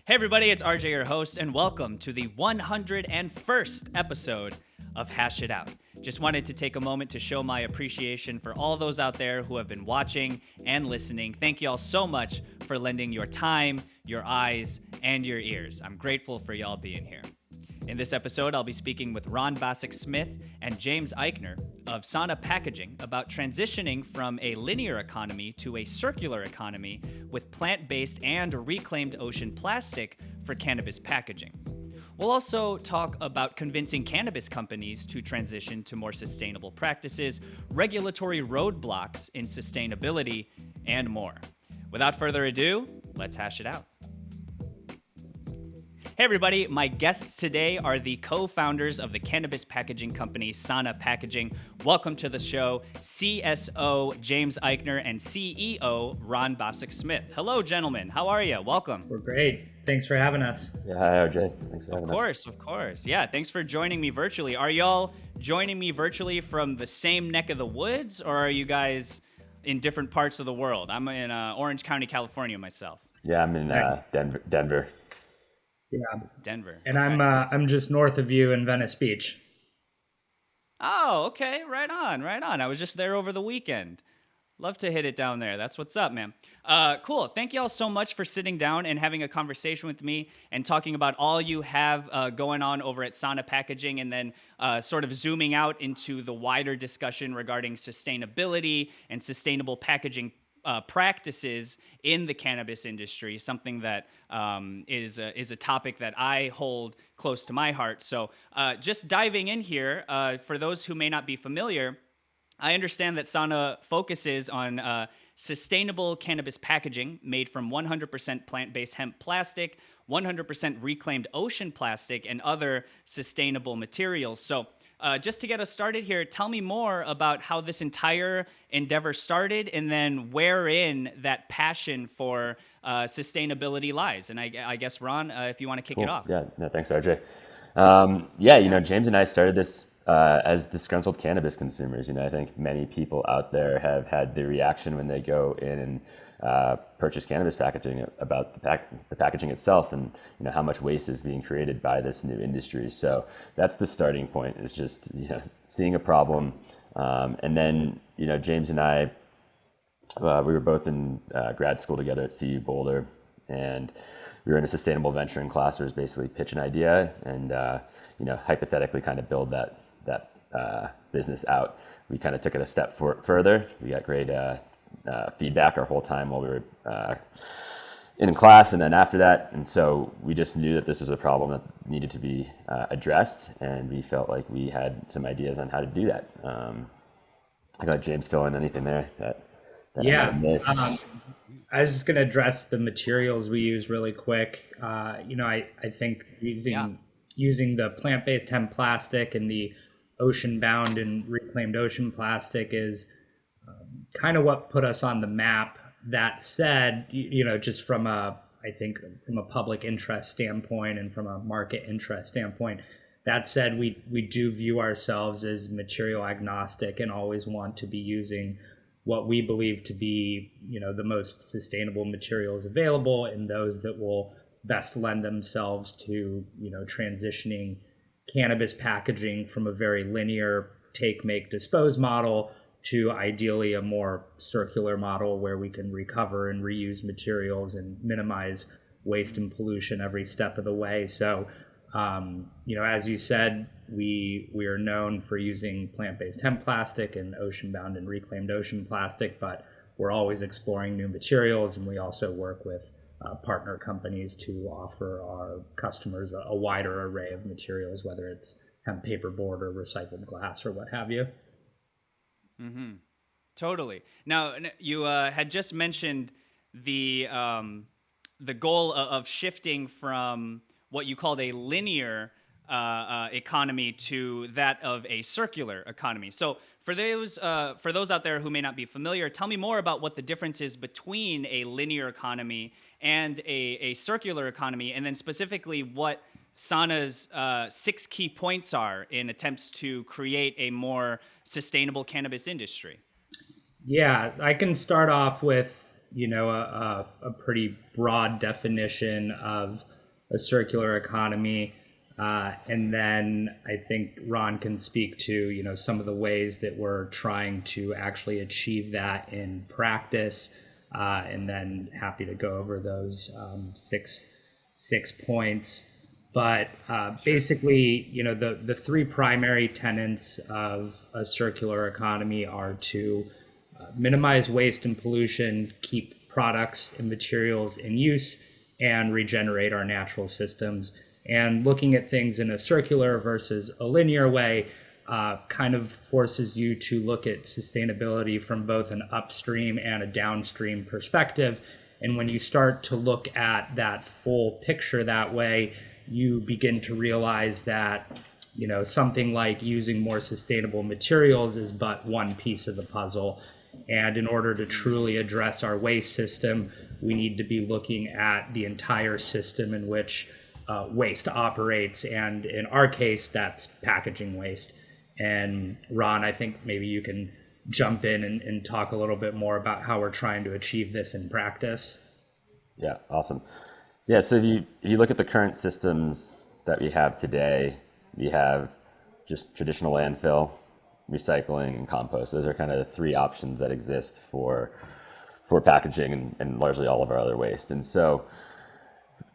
Hey everybody, it's RJ, your host, and welcome to the 101st episode of Hash It Out. Just wanted to take a moment to show my appreciation for all those out there who have been watching and listening. Thank you all so much for lending your time, your eyes, and your ears. I'm grateful for y'all being here. In this episode, I'll be speaking with Basak-Smith and James Eichner of Sauna Packaging about transitioning from a linear economy to a circular economy with plant-based and reclaimed ocean plastic for cannabis packaging. We'll also talk about convincing cannabis companies to transition to more sustainable practices, regulatory roadblocks in sustainability, and more. Without further ado, let's hash it out. Hey everybody, my guests today are the co-founders of the cannabis packaging company Sauna Packaging. Welcome to the show, CSO James Eichner and CEO Basak-Smith. Hello gentlemen, how are you? Welcome. We're great. Thanks for having us. Yeah, hi RJ. Thanks for having us. Of course. Yeah, thanks for joining me virtually. Are y'all joining me virtually from the same neck of the woods, or are you guys in different parts of the world? I'm in Orange County, California myself. Yeah, I'm in Nice. Denver. Yeah, Denver. and Okay. I'm just north of you in Venice Beach. Oh, okay. Right on. I was just there over the weekend. Love to hit it down there. That's what's up, man. Cool. Thank y'all so much for sitting down and having a conversation with me and talking about all you have going on over at Sauna Packaging, and then sort of zooming out into the wider discussion regarding sustainability and sustainable packaging practices in the cannabis industry, something that is a topic that I hold close to my heart. So just diving in here, for those who may not be familiar, I understand that Sauna focuses on sustainable cannabis packaging made from 100% plant-based hemp plastic, 100% reclaimed ocean plastic, and other sustainable materials. So just to get us started here, tell me more about how this entire endeavor started, and then wherein that passion for sustainability lies. And I guess, Ron, if you want to kick it off. Yeah, no, thanks RJ. James and I started this as disgruntled cannabis consumers. I think many people out there have had the reaction when they go in and purchase cannabis packaging about the packaging itself, and how much waste is being created by this new industry. So that's the starting point, is just seeing a problem, and then James and I, we were both in grad school together at CU Boulder, and we were in a sustainable venturing class where it was basically pitch an idea and hypothetically kind of build that business out. We kind of took it a step further. We got great feedback our whole time while we were in class, and then after that. And so we just knew that this was a problem that needed to be addressed, and we felt like we had some ideas on how to do that. I got James fill in anything there that I might have missed. I was just going to address the materials we use really quick. I think using the plant-based hemp plastic and the ocean-bound and reclaimed ocean plastic is kind of what put us on the map. That said, just from a public interest standpoint and from a market interest standpoint, that said, we do view ourselves as material agnostic and always want to be using what we believe to be, the most sustainable materials available, and those that will best lend themselves to, transitioning cannabis packaging from a very linear take, make, dispose model to ideally a more circular model where we can recover and reuse materials and minimize waste and pollution every step of the way. So, as you said, we are known for using plant-based hemp plastic and ocean-bound and reclaimed ocean plastic, but we're always exploring new materials, and we also work with partner companies to offer our customers a wider array of materials, whether it's hemp paperboard or recycled glass or what have you. Mm-hmm. Totally. Now, you had just mentioned the goal of shifting from what you called a linear economy to that of a circular economy. So for those out there who may not be familiar, tell me more about what the difference is between a linear economy and a circular economy, and then specifically what Sauna's 6 key points are in attempts to create a more sustainable cannabis industry. Yeah, I can start off with a pretty broad definition of a circular economy. And then I think Ron can speak to, some of the ways that we're trying to actually achieve that in practice. And then happy to go over those six points. But basically, the three primary tenets of a circular economy are to minimize waste and pollution, keep products and materials in use, and regenerate our natural systems. And looking at things in a circular versus a linear way kind of forces you to look at sustainability from both an upstream and a downstream perspective. And when you start to look at that full picture that way, you begin to realize that, something like using more sustainable materials is but one piece of the puzzle. And in order to truly address our waste system, we need to be looking at the entire system in which waste operates. And in our case, that's packaging waste. And Ron, I think maybe you can jump in and talk a little bit more about how we're trying to achieve this in practice. Yeah, awesome. Yeah, so if you look at the current systems that we have today, we have just traditional landfill, recycling, and compost. Those are kind of the three options that exist for packaging and largely all of our other waste. And so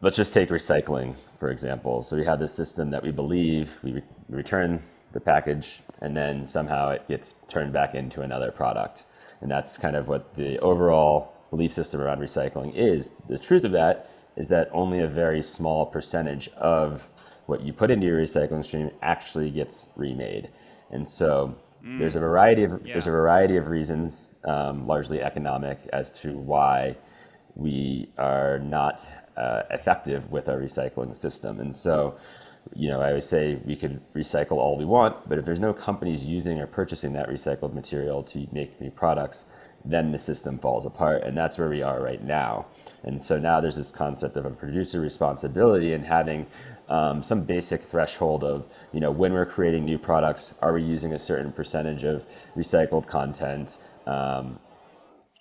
let's just take recycling, for example. So we have this system that we believe we return the package and then somehow it gets turned back into another product. And that's kind of what the overall belief system around recycling is. The truth of that is that only a very small percentage of what you put into your recycling stream actually gets remade. And so there's a variety of reasons, largely economic, as to why we are not effective with our recycling system. And so, I always say we could recycle all we want, but if there's no companies using or purchasing that recycled material to make new products, then the system falls apart. And that's where we are right now. And so now there's this concept of a producer responsibility and having some basic threshold of, when we're creating new products, are we using a certain percentage of recycled content?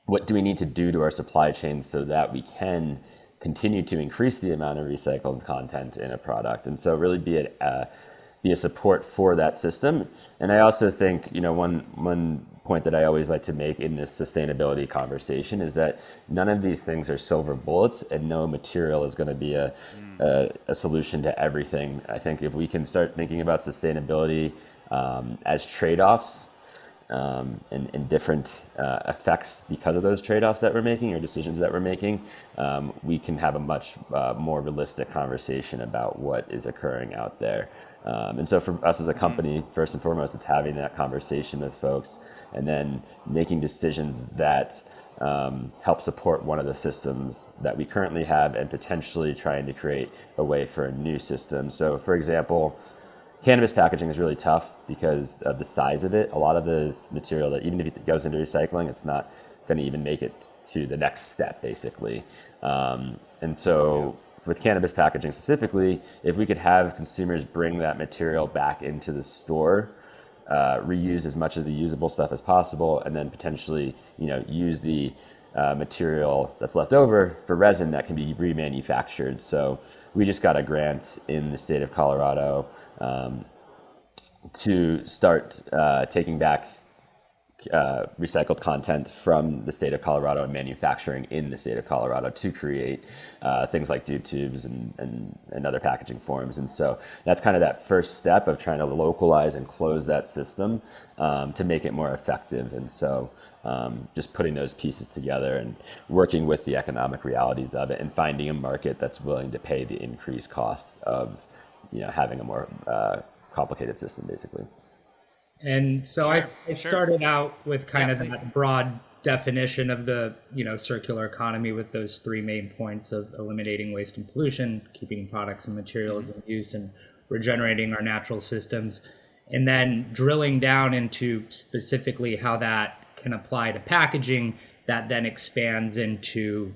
What do we need to do to our supply chain so that we can continue to increase the amount of recycled content in a product? And so really be a support for that system. And I also think, one point that I always like to make in this sustainability conversation is that none of these things are silver bullets and no material is going to be a solution to everything. I think if we can start thinking about sustainability as trade-offs and different effects because of those trade-offs that we're making or decisions that we're making, we can have a much more realistic conversation about what is occurring out there. And so for us as a company, first and foremost, it's having that conversation with folks and then making decisions that help support one of the systems that we currently have and potentially trying to create a way for a new system. So for example, cannabis packaging is really tough because of the size of it. A lot of the material that even if it goes into recycling, it's not going to even make it to the next step, basically. And so with cannabis packaging specifically, if we could have consumers bring that material back into the store, reuse as much of the usable stuff as possible, and then potentially, use the material that's left over for resin that can be remanufactured. So we just got a grant in the state of Colorado to start taking back recycled content from the state of Colorado and manufacturing in the state of Colorado to create things like tube tubes and other packaging forms. And so that's kind of that first step of trying to localize and close that system to make it more effective. And so just putting those pieces together and working with the economic realities of it and finding a market that's willing to pay the increased costs of having a more complicated system, basically. And so I started out with kind of that broad definition of the circular economy with those three main points of eliminating waste and pollution, keeping products and materials in use, and regenerating our natural systems, and then drilling down into specifically how that can apply to packaging. That then expands into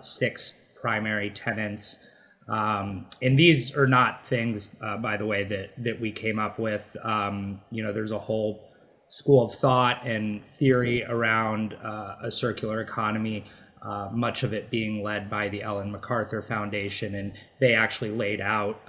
six primary tenets. And these are not things, by the way, that we came up with. There's a whole school of thought and theory around a circular economy much of it being led by the Ellen MacArthur Foundation, and they actually laid out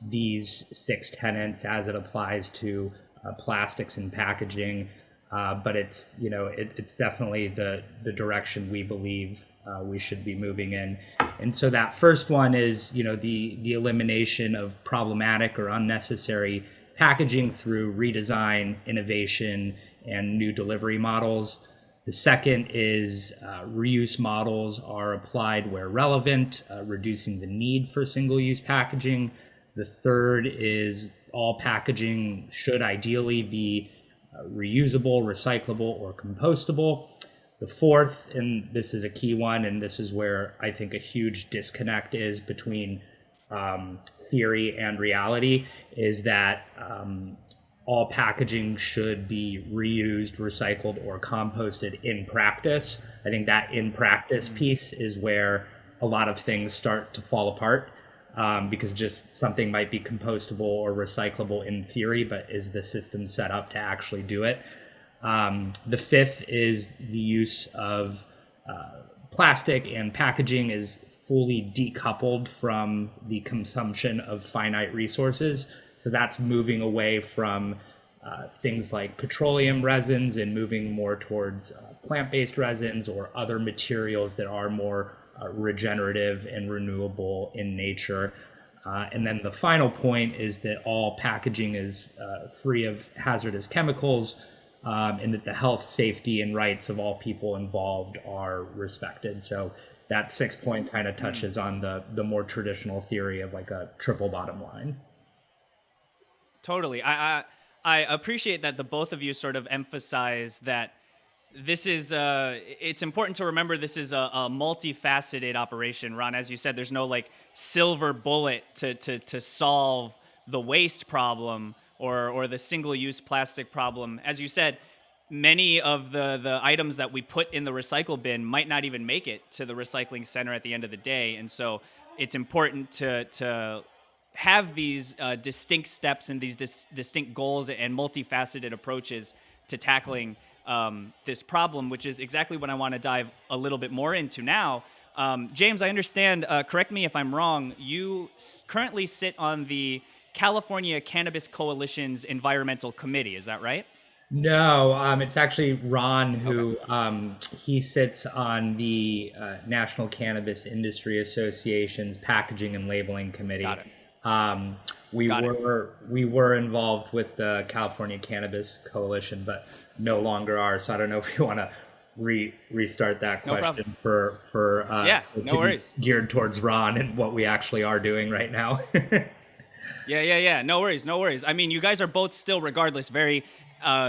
these 6 tenets as it applies to plastics and packaging. But it's it's definitely the direction we believe we should be moving in. And so that first one is the elimination of problematic or unnecessary packaging through redesign, innovation, and new delivery models. The second is reuse models are applied where relevant, reducing the need for single-use packaging. The third is all packaging should ideally be reusable, recyclable, or compostable. The fourth, and this is a key one, and this is where I think a huge disconnect is between theory and reality, is that all packaging should be reused, recycled, or composted in practice. I think that in practice piece is where a lot of things start to fall apart, because just something might be compostable or recyclable in theory, but is the system set up to actually do it? The fifth is the use of plastic and packaging is fully decoupled from the consumption of finite resources. So that's moving away from things like petroleum resins and moving more towards plant-based resins or other materials that are more regenerative and renewable in nature. And then the final point is that all packaging is free of hazardous chemicals, and that the health, safety, and rights of all people involved are respected. So that 6th point kind of touches on the more traditional theory of like a triple bottom line. Totally. I appreciate that the both of you sort of emphasize that this is it's important to remember this is a multifaceted operation. Ron, as you said, there's no like silver bullet to solve the waste problem or the single-use plastic problem. As you said, many of the items that we put in the recycle bin might not even make it to the recycling center at the end of the day. And so it's important to have these distinct steps and these distinct goals and multifaceted approaches to tackling this problem, which is exactly what I want to dive a little bit more into now. James, I understand, correct me if I'm wrong, you currently sit on the California Cannabis Coalition's Environmental Committee, is that right? No, it's actually Ron who he sits on the National Cannabis Industry Association's Packaging and Labeling Committee. Got it. We were involved with the California Cannabis Coalition, but no longer are. So I don't know if you want to restart that question for no worries. Geared towards Ron and what we actually are doing right now. Yeah. No worries. I mean, you guys are both still, regardless, very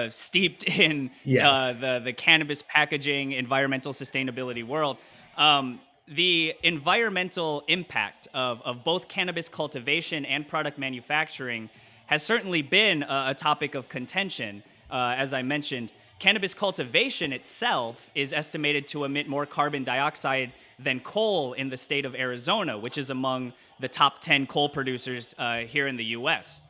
steeped in the cannabis packaging, environmental sustainability world. The environmental impact of both cannabis cultivation and product manufacturing has certainly been a topic of contention. As I mentioned, cannabis cultivation itself is estimated to emit more carbon dioxide than coal in the state of Arizona, which is among the top 10 coal producers here in the U.S.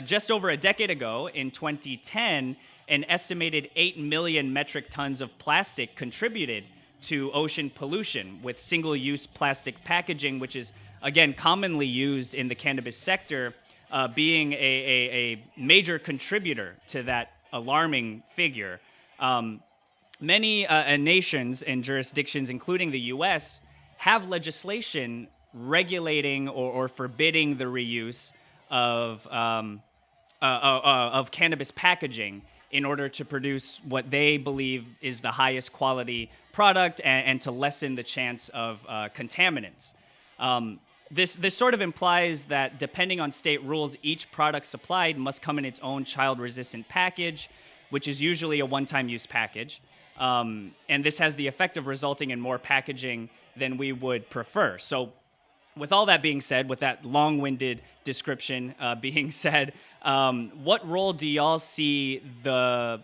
Just over a decade ago, in 2010, an estimated 8 million metric tons of plastic contributed to ocean pollution, with single-use plastic packaging, which is, again, commonly used in the cannabis sector, being a major contributor to that alarming figure. Many nations and jurisdictions, including the U.S., have legislation regulating or forbidding the reuse of cannabis packaging in order to produce what they believe is the highest quality product and to lessen the chance of contaminants. This sort of implies that depending on state rules, each product supplied must come in its own child-resistant package, which is usually a one-time use package. And this has the effect of resulting in more packaging than we would prefer. So with all that being said, with that long-winded description being said, what role do y'all see the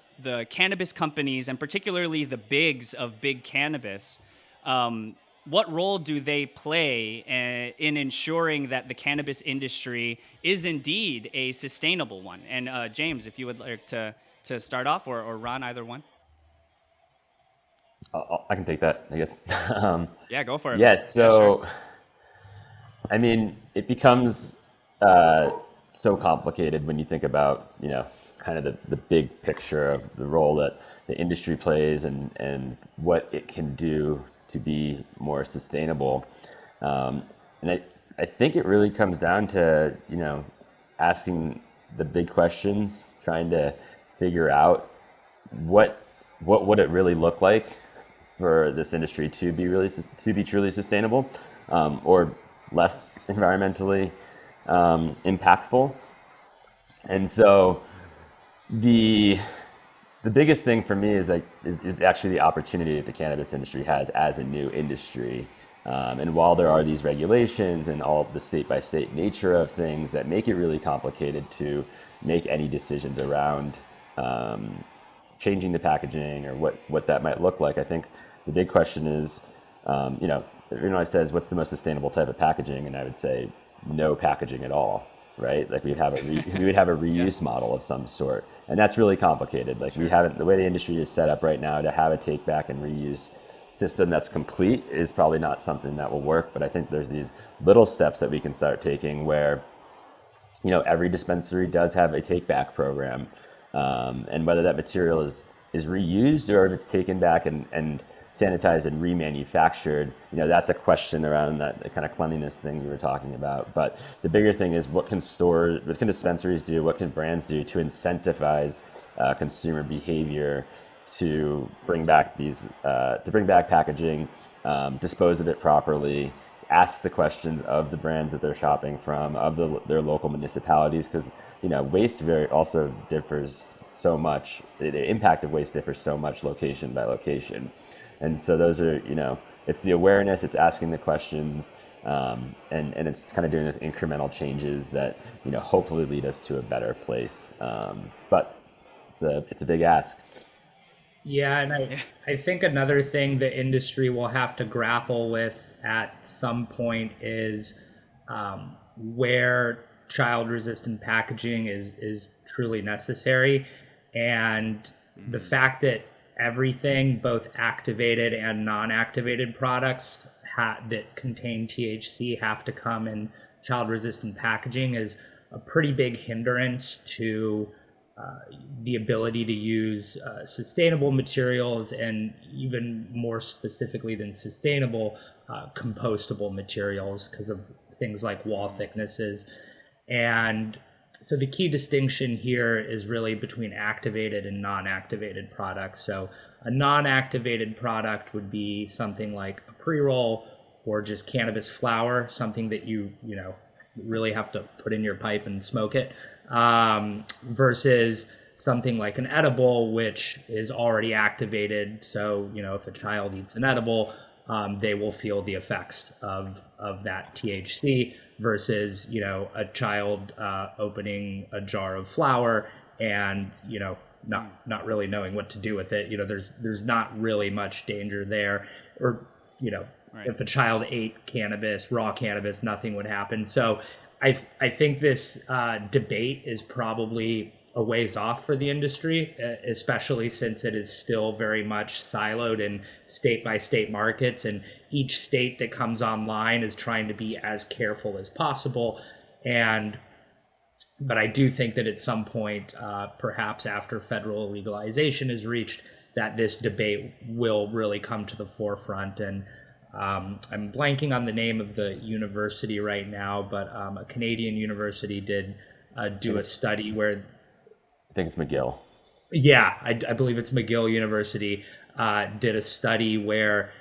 cannabis companies, and particularly the bigs of big cannabis, what role do they play in ensuring that the cannabis industry is indeed a sustainable one? And James, if you would like to start off, or Ron, either one. I can take that, I guess. Yeah, go for it. Yeah, Yeah, sure. so I mean, it becomes so complicated when you think about, kind of the big picture of the role that the industry plays and what it can do to be more sustainable. And I think it really comes down to, asking the big questions, trying to figure out what would it really look like for this industry to be truly sustainable, or less environmentally impactful. And so the the biggest thing for me is is actually the opportunity that the cannabis industry has as a new industry. And while there are these regulations and all the state by state nature of things that make it really complicated to make any decisions around changing the packaging or what that might look like, I think the big question is, everyone always says, what's the most sustainable type of packaging? And I would say no packaging at all, right? Like we would have a reuse model of some sort, and that's really complicated. Like we haven't, the way the industry is set up right now to have a take back and reuse system that's complete is probably not something that will work. But I think there's these little steps that we can start taking where, every dispensary does have a take back program, and whether that material is reused or if it's taken back and sanitized and remanufactured, that's a question around that kind of cleanliness thing you were talking about. But the bigger thing is what can dispensaries do, what can brands do to incentivize consumer behavior to bring back packaging, dispose of it properly, ask the questions of the brands that they're shopping from, of their local municipalities, because waste also differs so much. The impact of waste differs so much location by location. And so those are, it's the awareness, it's asking the questions, and it's kind of doing those incremental changes that, hopefully lead us to a better place. But it's a big ask. Yeah, and I think another thing the industry will have to grapple with at some point is where child-resistant packaging is truly necessary, and the fact that everything, both activated and non-activated products that contain THC, have to come in child-resistant packaging is a pretty big hindrance to the ability to use sustainable materials, and even more specifically than sustainable, compostable materials, because of things like wall thicknesses. And so the key distinction here is really between activated and non-activated products. So a non-activated product would be something like a pre-roll or just cannabis flower, something that you really have to put in your pipe and smoke it, versus something like an edible, which is already activated. So, if a child eats an edible, they will feel the effects of that THC, versus, a child opening a jar of flour and, not really knowing what to do with it. There's not really much danger there. Or, right. If a child ate cannabis, raw cannabis, nothing would happen. So I think this debate is probably a ways off for the industry, especially since it is still very much siloed in state by state markets, and each state that comes online is trying to be as careful as possible. But I do think that at some point, perhaps after federal legalization is reached, that this debate will really come to the forefront. And I'm blanking on the name of the university right now, but a Canadian university did do a study where, I think it's McGill. Yeah, I believe it's McGill University, did a study where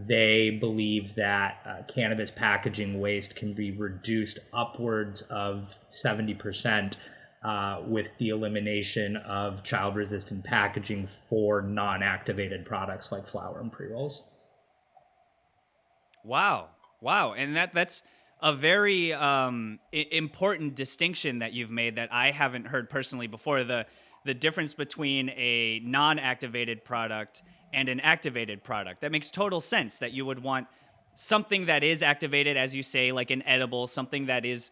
they believe that cannabis packaging waste can be reduced upwards of 70% with the elimination of child-resistant packaging for non-activated products like flower and pre-rolls. Wow. And that's a very important distinction that you've made that I haven't heard personally before. The difference between a non-activated product and an activated product. That makes total sense, that you would want something that is activated, as you say, like an edible, something that is,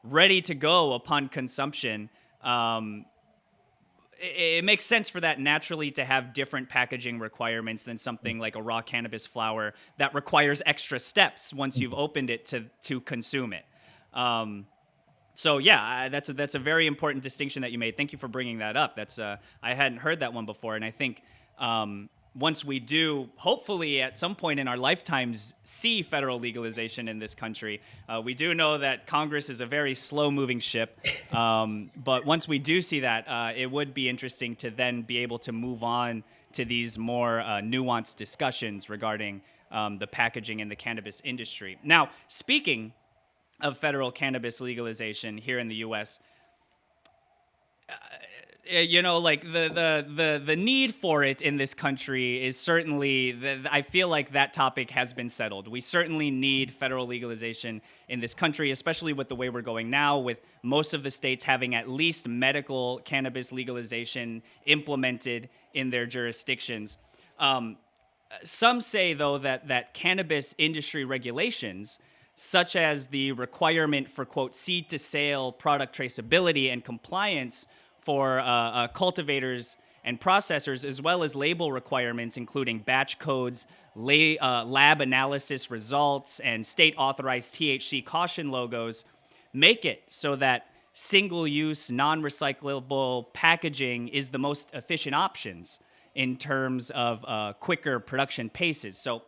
ready to go upon consumption. it makes sense for that naturally to have different packaging requirements than something like a raw cannabis flower that requires extra steps once you've opened it to consume it. So yeah, that's a very important distinction that you made. Thank you for bringing that up. That's I hadn't heard that one before, and I think once we do, hopefully at some point in our lifetimes, see federal legalization in this country, we do know that Congress is a very slow-moving ship. But once we do see that, it would be interesting to then be able to move on to these more nuanced discussions regarding the packaging in the cannabis industry. Now, speaking of federal cannabis legalization here in the U.S., like the need for it in this country is certainly. I feel like that topic has been settled. We certainly need federal legalization in this country, especially with the way we're going now, with most of the states having at least medical cannabis legalization implemented in their jurisdictions. Some say, though, that cannabis industry regulations, such as the requirement for, quote, seed to sale product traceability and compliance for cultivators and processors, as well as label requirements, including batch codes, lab analysis results, and state authorized THC caution logos, make it so that single-use, non-recyclable packaging is the most efficient options in terms of quicker production paces. So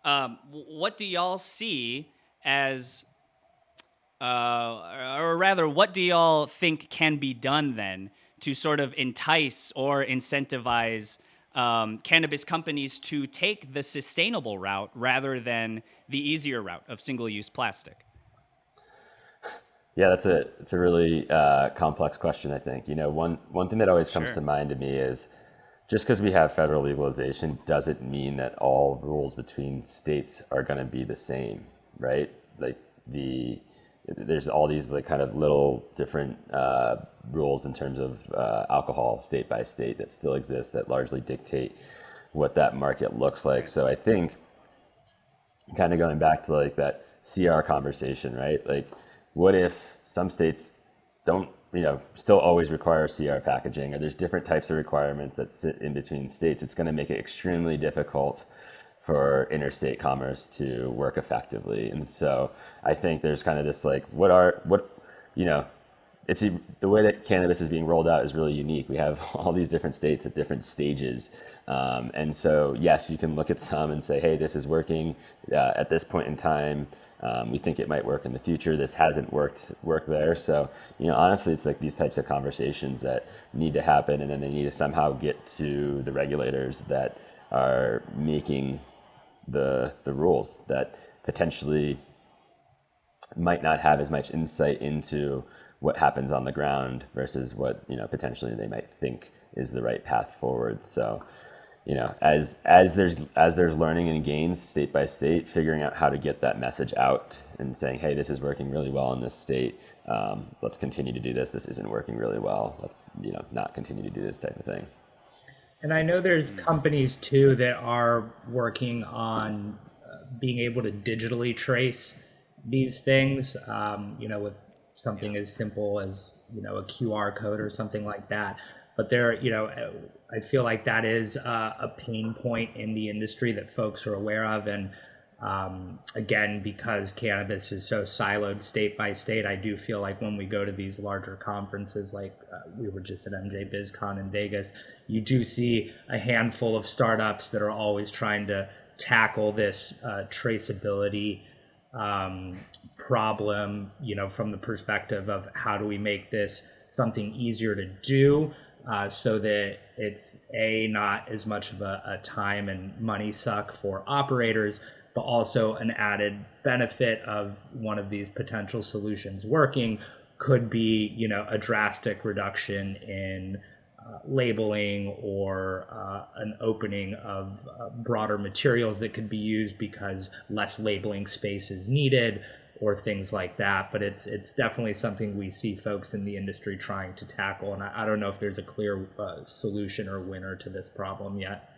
what do y'all see as, or rather, what do y'all think can be done then to sort of entice or incentivize cannabis companies to take the sustainable route rather than the easier route of single-use plastic? Yeah, it's a really complex question. I think one thing that always comes to mind to me is just because we have federal legalization doesn't mean that all rules between states are going to be the same, right? Like there's all these like kind of little different rules in terms of alcohol state by state that still exist that largely dictate what that market looks like. So I think kind of going back to like that CR conversation, right? Like what if some states don't still always require CR packaging, or there's different types of requirements that sit in between states? It's going to make it extremely difficult for interstate commerce to work effectively. And so I think there's kind of this like, it's the way that cannabis is being rolled out is really unique. We have all these different states at different stages. And so, yes, you can look at some and say, hey, this is working at this point in time. We think it might work in the future. This hasn't worked there. So, honestly, it's like these types of conversations that need to happen, and then they need to somehow get to the regulators that are making the rules that potentially might not have as much insight into what happens on the ground versus what potentially they might think is the right path forward. So as there's learning and gains state by state, figuring out how to get that message out and saying, hey, this is working really well in this state, let's continue to do this isn't working really well, let's not continue to do this type of thing. And I know there's companies too that are working on being able to digitally trace these things, with something as simple as, a QR code or something like that. But there, I feel like that is a pain point in the industry that folks are aware of. And again, because cannabis is so siloed state by state, I do feel like when we go to these larger conferences, like we were just at MJ BizCon in Vegas, you do see a handful of startups that are always trying to tackle this traceability problem, from the perspective of how do we make this something easier to do, so that it's not as much of a time and money suck for operators, but also an added benefit of one of these potential solutions working could be, a drastic reduction in labeling, or an opening of broader materials that could be used because less labeling space is needed, or things like that. But it's definitely something we see folks in the industry trying to tackle. And I don't know if there's a clear solution or winner to this problem yet.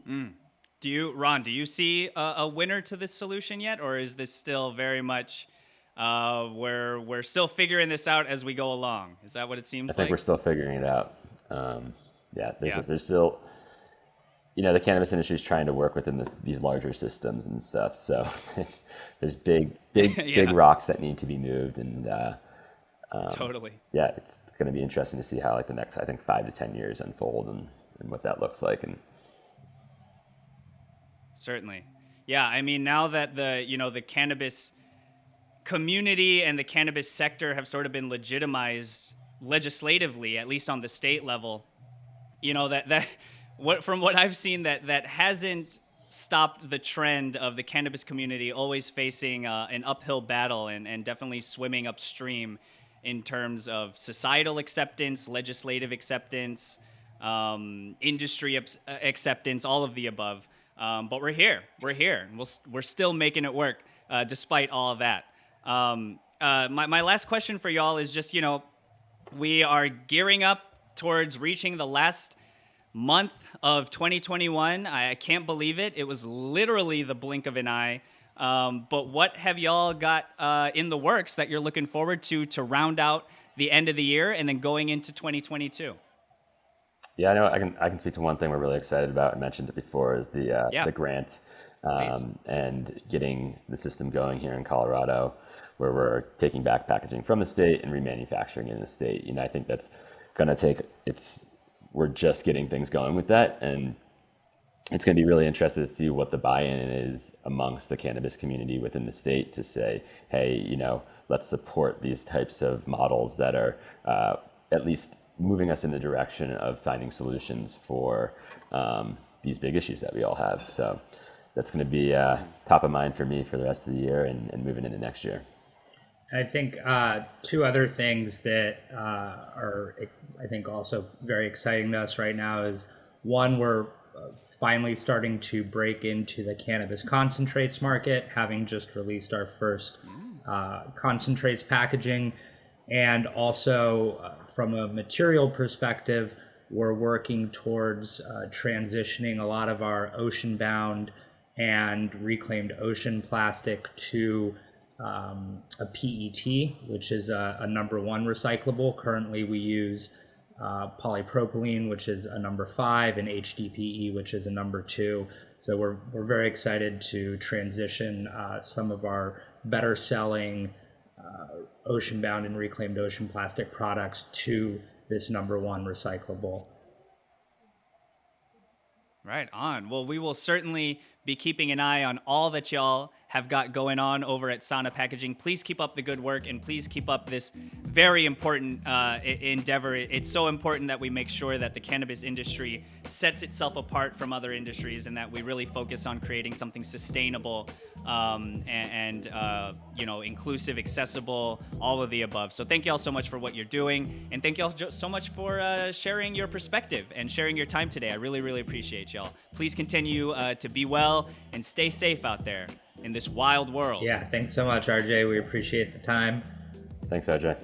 Ron, do you see a winner to this solution yet? Or is this still very much We're still figuring this out as we go along. Is that what it seems I think like? we're still figuring it out. Yeah. There's still, the cannabis industry is trying to work within these larger systems and stuff. So there's big Yeah. rocks that need to be moved, and Totally. yeah, it's going to be interesting to see how like the next, I think, 5 to 10 years unfold, and what that looks like. And Certainly. Yeah, I mean, now that the cannabis community and the cannabis sector have sort of been legitimized legislatively, at least on the state level, that from what I've seen, that hasn't stopped the trend of the cannabis community always facing an uphill battle, and definitely swimming upstream in terms of societal acceptance, legislative acceptance, industry acceptance, all of the above. But we're here. And we're still making it work despite all of that. My last question for y'all is just, we are gearing up towards reaching the last month of 2021. I can't believe it. It was literally the blink of an eye. But what have y'all got in the works that you're looking forward to round out the end of the year and then going into 2022? yeah, I know I can speak to one thing we're really excited about. I mentioned it before, is Yeah. the grant, Please. and getting the system going here in Colorado, where we're taking back packaging from the state and remanufacturing it in the state. I think that's going to take, we're just getting things going with that, and it's going to be really interesting to see what the buy-in is amongst the cannabis community within the state to say, hey, let's support these types of models that are at least moving us in the direction of finding solutions for these big issues that we all have. So that's going to be top of mind for me for the rest of the year, and moving into next year. I think two other things that are, I think, also very exciting to us right now is, one, we're finally starting to break into the cannabis concentrates market, having just released our first concentrates packaging. And also, from a material perspective, we're working towards transitioning a lot of our ocean-bound and reclaimed ocean plastic to a PET, which is a number 1 recyclable. Currently, we use polypropylene, which is a number 5, and HDPE, which is a number 2. So we're very excited to transition some of our better selling ocean-bound and reclaimed ocean plastic products to this number 1 recyclable. Right on. Well, we will certainly be keeping an eye on all that y'all have got going on over at Sauna Packaging. Please keep up the good work, and please keep up this very important endeavor. It's so important that we make sure that the cannabis industry sets itself apart from other industries, and that we really focus on creating something sustainable and inclusive, accessible, all of the above. So thank y'all so much for what you're doing, and thank y'all so much for sharing your perspective and sharing your time today. I really, really appreciate y'all. Please continue to be well and stay safe out there in this wild world. Yeah, thanks so much, RJ. We appreciate the time. Thanks, RJ.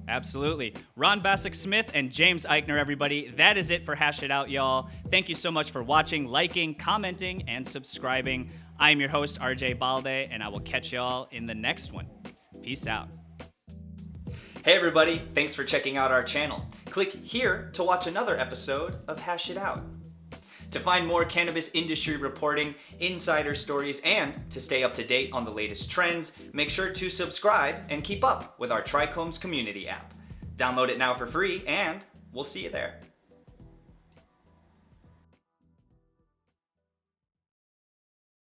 Absolutely. Ron Basak-Smith and James Eichner, everybody. That is it for Hash It Out, y'all. Thank you so much for watching, liking, commenting, and subscribing. I am your host, RJ Balde, and I will catch y'all in the next one. Peace out. Hey, everybody. Thanks for checking out our channel. Click here to watch another episode of Hash It Out. To find more cannabis industry reporting, insider stories, and to stay up to date on the latest trends, make sure to subscribe and keep up with our TRICHOMES community app. Download it now for free, and we'll see you there.